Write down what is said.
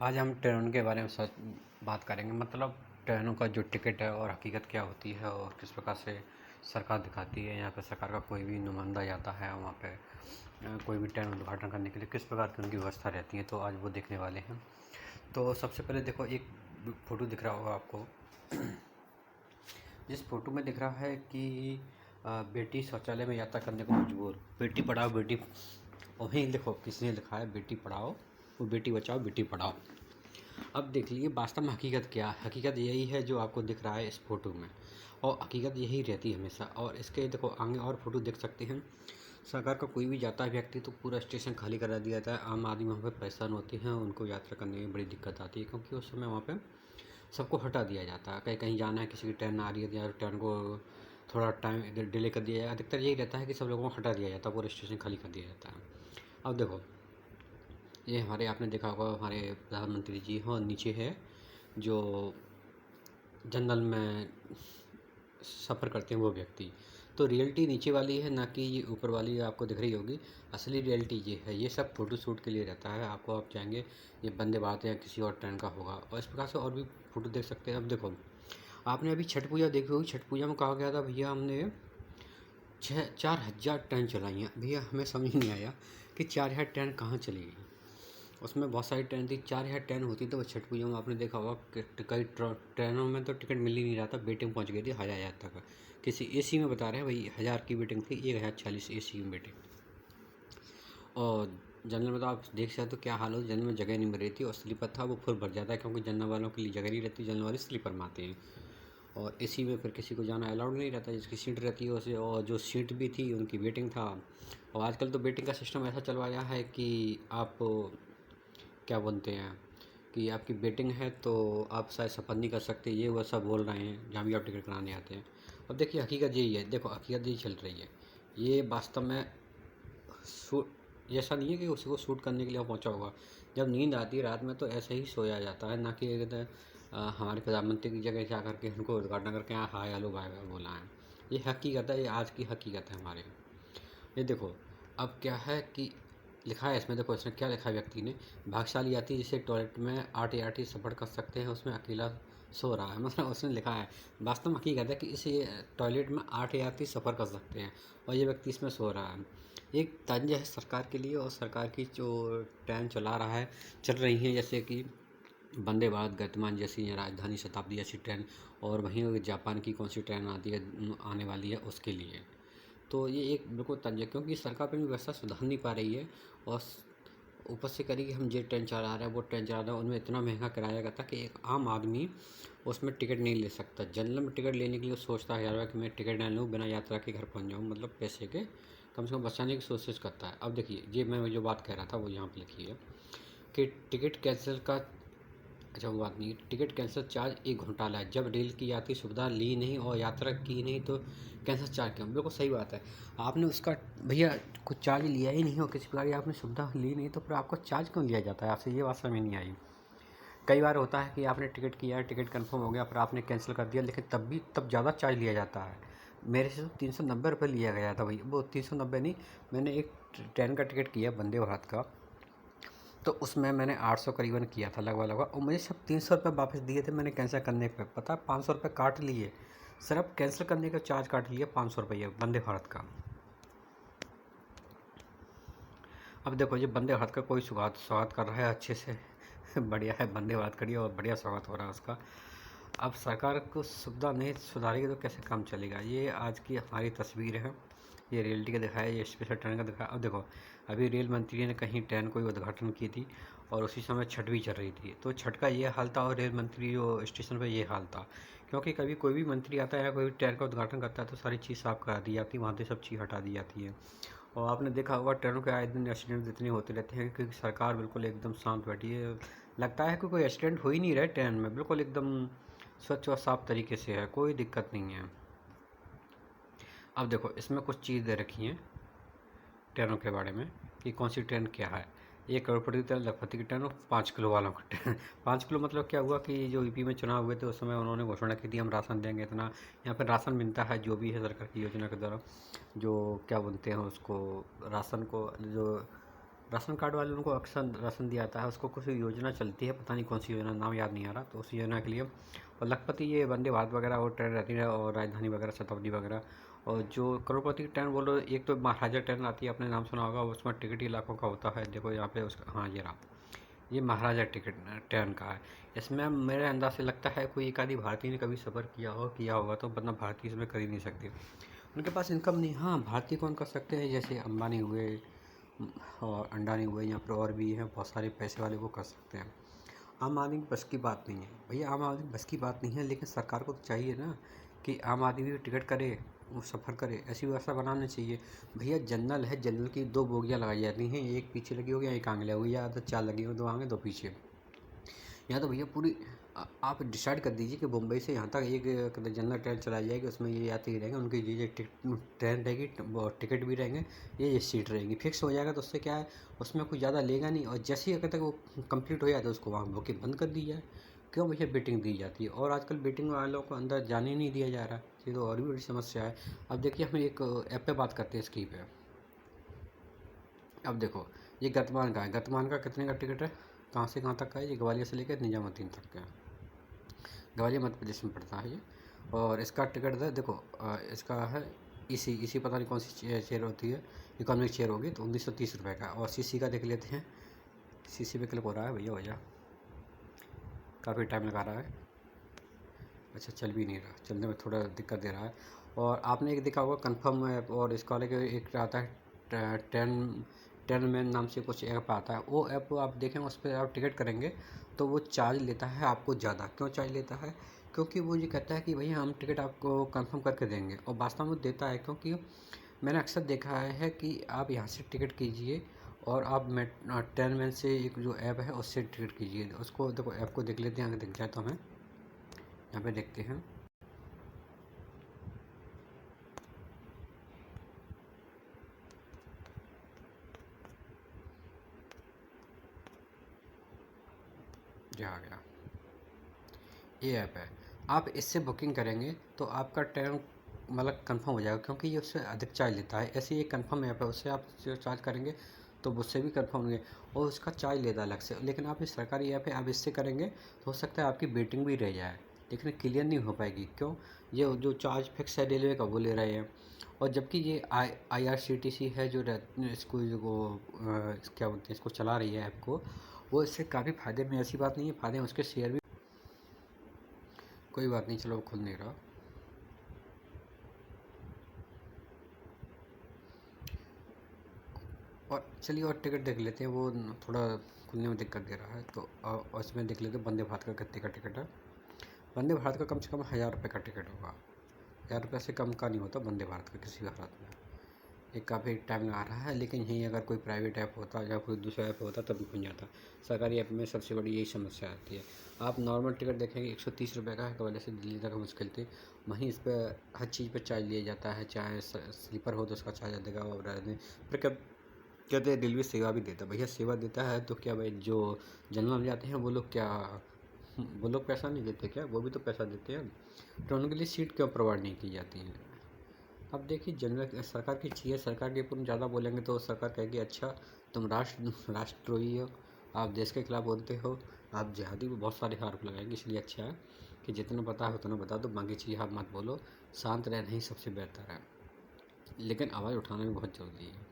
आज हम ट्रेनों के बारे में सच बात करेंगे। मतलब ट्रेनों का जो टिकट है और हकीकत क्या होती है और किस प्रकार से सरकार दिखाती है। यहाँ पे सरकार का कोई भी नुमाइंदा जाता है वहाँ पे कोई भी ट्रेन उद्घाटन करने के लिए किस प्रकार की उनकी व्यवस्था रहती है, तो आज वो देखने वाले हैं। तो सबसे पहले देखो, एक फ़ोटो दिख रहा होगा आपको। जिस फोटो में दिख रहा है कि बेटी शौचालय में यात्रा करने को मजबूर, बेटी पढ़ाओ बेटी, वहीं देखो किसने लिखा है बेटी पढ़ाओ वो बेटी बचाओ बेटी पढ़ाओ। अब देख लीजिए वास्तव में हकीकत क्या है। हकीकत यही है जो आपको दिख रहा है इस फोटो में, और हकीकत यही रहती है हमेशा। और इसके देखो आगे और फोटो देख सकते हैं। सरकार का कोई भी जाता है व्यक्ति तो पूरा स्टेशन खाली करा दिया जाता है। आम आदमी वहाँ पे परेशान होते हैं, उनको यात्रा करने में बड़ी दिक्कत आती है, क्योंकि उस समय वहाँ पे सबको हटा दिया जाता है। कहीं कहीं जाना है, किसी की ट्रेन आ रही है या ट्रेन को थोड़ा टाइम इधर डिले कर दिया जाए। अधिकतर यही रहता है कि सब लोगों को हटा दिया जाता है, पूरा स्टेशन खाली कर दिया जाता है। अब देखो, ये हमारे आपने देखा होगा हमारे प्रधानमंत्री जी हाँ नीचे है जो जनरल में सफ़र करते हैं वो व्यक्ति। तो रियलिटी नीचे वाली है, ना कि ये ऊपर वाली आपको दिख रही होगी। असली रियलिटी ये है। ये सब फ़ोटो शूट के लिए रहता है। आपको आप जाएंगे ये वंदे भारत या किसी और ट्रेन का होगा, और इस प्रकार से और भी फ़ोटो देख सकते हैं। अब देखो, आपने अभी छठ पूजा देखी होगी। छठ पूजा में कहा गया था भैया हमने 4,000 ट्रेन चलाई हैं। भैया हमें समझ नहीं आया कि 4,000 ट्रेन कहाँ चली गई। उसमें बहुत सारी ट्रेन थी। 4,000 ट्रेन होती तो छठ पूजा में आपने देखा होगा कि कई ट्रेनों में तो टिकट मिल ही नहीं रहा था। वेटिंग पहुंच गई थी 1,000 तक। किसी एसी में बता रहे हैं भाई 1,000 की वेटिंग थी, 1,040 एसी में वेटिंग। और जनरल में तो आप देख सकते हो क्या हाल हो। जनरल में जगह नहीं मिल रही थी, और स्लीपर था वो फुल भर जाता है, क्योंकि जनरल वालों के लिए जगह नहीं रहती। जनरल वाले स्लीपर में आते हैं, और एसी में फिर किसी को जाना अलाउड नहीं रहता। जिसकी सीट रहती है उसे, और जो सीट भी थी उनकी वेटिंग था। और आजकल तो वेटिंग का सिस्टम ऐसा चलवाया है कि आप क्या बोलते हैं कि आपकी वेटिंग है तो आप शायद सफ़र नहीं कर सकते। ये वैसा बोल रहे हैं जहाँ भी आप टिकट कराने आते हैं। अब देखिए हकीकत यही है। देखो हकीकत यही चल रही है। ये वास्तव में शूट ऐसा नहीं है कि उसी को शूट करने के लिए पहुंचा होगा। जब नींद आती है रात में तो ऐसे ही सोया जाता है, ना कि हमारे प्रधानमंत्री की जगह जा करके उनको उद्घाटन करके यहाँ हाय हेलो बाय बाय बोला है। ये हकीकत है, ये आज की हकीकत है हमारे। ये देखो, अब क्या है कि लिखा है इसमें, देखो इसमें क्या लिखा है व्यक्ति ने। भाग्यशाली यात्री जिसे टॉयलेट में आटे आटे सफ़र कर सकते हैं, उसमें अकेला सो रहा है। मतलब उसने लिखा है, वास्तव में हकीकत है कि इस टॉयलेट में 8 यात्री सफ़र कर सकते हैं, और ये व्यक्ति इसमें सो रहा है। एक तंज है सरकार के लिए, और सरकार की जो ट्रेन चला रहा है चल रही हैं, जैसे कि वंदे भारत गतिमान जैसी या राजधानी शताब्दी जैसी ट्रेन, और वहीं जापान की कौन सी ट्रेन आती है आने वाली है उसके लिए। तो ये एक बिल्कुल तंज है, क्योंकि सरकार अपनी व्यवस्था सुधार नहीं पा रही है। और ऊपर से करी कि हम ये ट्रेन चला रहे हैं वो ट्रेन चला रहे हैं, उनमें इतना महंगा किराया था कि एक आम आदमी उसमें टिकट नहीं ले सकता। जनरल में टिकट लेने के लिए सोचता है यार कि मैं टिकट ना लूँ, बिना यात्रा के घर पहुँच जाऊँ, मतलब पैसे के कम से कम बचाने की कोशिश करता है। अब देखिए, ये मैं जो बात कह रहा था वो यहाँ पर लिखी है कि टिकट कैंसिल का, अच्छा वो बात नहीं, टिकट कैंसिल चार्ज एक घोटाला है। जब रेल की यात्री सुविधा ली नहीं और यात्रा की नहीं तो कैंसिल चार्ज क्यों? बिल्कुल सही बात है। आपने उसका भैया कुछ चार्ज लिया ही नहीं हो किसी प्रकार की, आपने सुविधा ली नहीं, तो फिर आपको चार्ज क्यों लिया जाता है आपसे? ये बात समझ नहीं आई। कई बार होता है कि आपने टिकट किया है, टिकट कंफर्म हो गया, फिर आपने कैंसिल कर दिया, लेकिन तब ज़्यादा चार्ज लिया जाता है। मेरे से तो 390 रुपये लिया गया था भैया। वो 390 नहीं, मैंने एक ट्रेन का टिकट किया वंदे भारत का, तो उसमें मैंने 800 करीबन किया था लगभग, और मुझे सब 300 रुपये वापस दिए थे मैंने कैंसिल करने पे। पता 500 रुपये काट लिए, सिर्फ कैंसिल करने का चार्ज काट लिया 500 रुपये वंदे भारत का। अब देखो, ये वंदे भारत का कोई स्वागत कर रहा है अच्छे से बढ़िया है, वंदे भारत करिए और बढ़िया स्वागत हो रहा है उसका। अब सरकार को सुविधा नहीं सुधारेगी तो कैसे काम चलेगा? ये आज की हमारी तस्वीर है। ये रियलिटी का दिखाया, ये स्पेशल ट्रेन का दिखाया। अब देखो, अभी रेल मंत्री ने कहीं ट्रेन को उद्घाटन की थी, और उसी समय छठ भी चल रही थी। तो छठ का ये हाल था, और रेल मंत्री जो स्टेशन पर ये हाल था। क्योंकि कभी कोई भी मंत्री आता है या कोई ट्रेन का उद्घाटन करता है तो सारी चीज़ साफ करा दी जाती है, वहाँ से सब चीज़ हटा दी जाती है। और आपने देखा होगा ट्रेनों के आए दिन एक्सीडेंट इतने होते रहते हैं, क्योंकि सरकार बिल्कुल एकदम शांत बैठी है। लगता है कि कोई एक्सीडेंट हो ही नहीं रहा है ट्रेन में, बिल्कुल एकदम स्वच्छ और साफ तरीके से है, कोई दिक्कत नहीं है। अब देखो, इसमें कुछ चीज़ दे रखी हैं ट्रेनों के बारे में कि कौन सी ट्रेन क्या है। 1 करोड़पति की ट्रेन, लखपति की ट्रेन, और 5 किलो वालों की ट्रेन 5 किलो मतलब क्या हुआ कि जो यूपी में चुनाव हुए थे उस समय उन्होंने घोषणा की थी हम राशन देंगे इतना। यहाँ पर राशन मिलता है जो भी है सरकार की योजना के द्वारा, जो क्या बोलते हैं उसको, राशन को जो राशन कार्ड वाले उनको अक्सर राशन दिया जाता है, उसको कुछ योजना चलती है, पता नहीं कौन सी योजना, नाम याद नहीं आ रहा, तो उस योजना के लिए और लखपति ये वंदे भारत वगैरह और ट्रेन रहती है और राजधानी वगैरह शताब्दी वगैरह। और जो करोड़पति ट्रेन बोलो, एक तो महाराजा ट्रेन आती है, आपने नाम सुना होगा, उसमें टिकट ही लाखों का होता है। देखो यहाँ पे उसका, हाँ ये रहा, ये महाराजा टिकट ट्रेन का है। इसमें मेरे अंदाज से लगता है कोई एक आधी भारतीय ने कभी सफ़र किया होगा, तो वरना भारतीय इसमें कर ही नहीं सकते, उनके पास इनकम नहीं। हाँ, भारतीय कौन कर सकते हैं, जैसे अंबानी हुए और अंडानी हुए, या फिर और भी हैं बहुत सारे पैसे वाले, वो कर सकते हैं। आम आदमी की बस की बात नहीं है भैया, आम आदमी की बस की बात नहीं है, लेकिन सरकार को तो चाहिए ना कि आम आदमी भी टिकट करे, वो सफ़र करे, ऐसी व्यवस्था बनानी चाहिए। भैया जनरल है, जनरल की 2 बोगियाँ लगाई जाती हैं, एक पीछे लगी होगी, एक आगे लगी होगी, या तो 4 लगी हो, 2 आगे 2 पीछे। यहाँ तो भैया पूरी आप डिसाइड कर दीजिए कि मुंबई से यहाँ तक एक जनरल ट्रेन चलाई जाएगी, उसमें ये यात्री रहेंगे, उनकी ये ट्रेन रहेगी, टिकट भी रहेंगे, ये सीट रहेंगी, फिक्स हो जाएगा। तो उससे क्या है, उसमें कुछ ज़्यादा लेगा नहीं, और जैसे ही अगर तक वो कंप्लीट हो जाए तो उसको वहाँ बुकिंग बंद कर दी जाए। क्यों भैया वेटिंग दी जाती है, और आजकल वेटिंग वालों को अंदर जाने ही नहीं दिया जा रहा, ये तो और भी बड़ी समस्या है। अब देखिए, हम एक ऐप पे बात करते हैं, इसकी पे। अब देखो, ये गतमान का है, गतमान का कितने का टिकट है, कहाँ से कहाँ तक का है, ये ग्वालियर से लेकर निजामुद्दीन तक का है, ग्वालियर मध्य प्रदेश में पड़ता है ये। और इसका टिकट है, देखो इसका है इसी पता नहीं कौन सी चेयर होती है, इकोनॉमिक चेयर होगी, तो 1930 रुपये का। और सीसी का देख लेते हैं, सीसी पे क्लिक हो रहा है भैया, काफ़ी टाइम लगा रहा है, अच्छा चल भी नहीं रहा, चलने में थोड़ा दिक्कत दे रहा है। और आपने एक देखा होगा कन्फर्म ऐप, और इसका वाले एक आता है टेन मैन नाम से कुछ ऐप आता है, वो ऐप आप देखें, उस पर आप टिकट करेंगे तो वो चार्ज लेता है आपको ज़्यादा। क्यों चार्ज लेता है, क्योंकि वो ये कहता है कि भैया हम टिकट आपको कंफर्म करके देंगे, और वास्तव में देता है, क्योंकि मैंने अक्सर देखा है कि आप यहाँ से टिकट कीजिए, और आप टेन मैन से एक जो ऐप है उससे टिकट कीजिए, उसको देखो, ऐप को देख लेते हैं, अगर दिख जाए तो हमें यहाँ पे देखते हैं। ये आ गया, ये ऐप है, आप इससे बुकिंग करेंगे तो आपका ट्रेन मतलब कंफर्म हो जाएगा, क्योंकि ये उससे अधिक चार्ज लेता है। ऐसे ही एक कंफर्म ऐप है, उससे आप जो चार्ज करेंगे तो उससे भी कंफर्म होंगे, और उसका चार्ज लेता है अलग से। लेकिन आप इस सरकारी ऐप है, आप इससे करेंगे तो हो सकता है आपकी वेटिंग भी रह जाए, लेकिन क्लियर नहीं हो पाएगी। क्यों, ये जो चार्ज फिक्स है रेलवे का, वो ले रहे हैं। और जबकि ये IRCTC है जो इसको वो क्या बोलते हैं, इसको चला रही है ऐप को, वो इससे काफ़ी फ़ायदे में, ऐसी बात नहीं है, फ़ायदे हैं, उसके शेयर भी, कोई बात नहीं, चलो वो खुल नहीं रहा। और चलिए, और टिकट देख लेते हैं, वो थोड़ा खुलने में दिक्कत दे रहा है, तो और इसमें देख लेते हैं वंदे भारत का कितने का टिकट है। वंदे भारत का कम से कम 1000 रुपये का टिकट होगा, 1000 रुपये से कम का नहीं होता वंदे भारत का किसी भी हालत में। ये काफ़ी टाइम लगा रहा है, लेकिन यहीं अगर कोई प्राइवेट ऐप होता या कोई दूसरा ऐप होता तब भी खुल जाता। सरकारी ऐप में सबसे बड़ी यही समस्या आती है। आप नॉर्मल टिकट देखेंगे 130 रुपये का है, ग्वालियर से दिल्ली तक मुश्किल थी, वहीं इस पर हर चीज़ पर चार्ज लिया जाता है, चाहे स्लीपर हो तो उसका चार्ज देगा, और फिर कब कहते हैं रेलवे सेवा भी देता है। भैया सेवा देता है तो क्या भाई, जो जनरल में जाते हैं वो लोग क्या, वो लोग पैसा नहीं देते क्या, वो भी तो पैसा देते हैं, तो उनके लिए सीट क्यों प्रोवाइड नहीं की जाती है। अब देखिए, जनरल सरकार की चीज़ है, सरकार के ऊपर ज़्यादा बोलेंगे तो सरकार कहेगी अच्छा तुम राष्ट्रद्रोही हो, आप देश के खिलाफ बोलते हो, आप जिहादी को बहुत सारे आरोप लगाएंगे। इसलिए अच्छा है कि जितना पता है उतना बता दो, बाकी चीज़ आप मत बोलो, शांत रहना ही सबसे बेहतर है, लेकिन आवाज़ उठाना भी बहुत ज़रूरी है।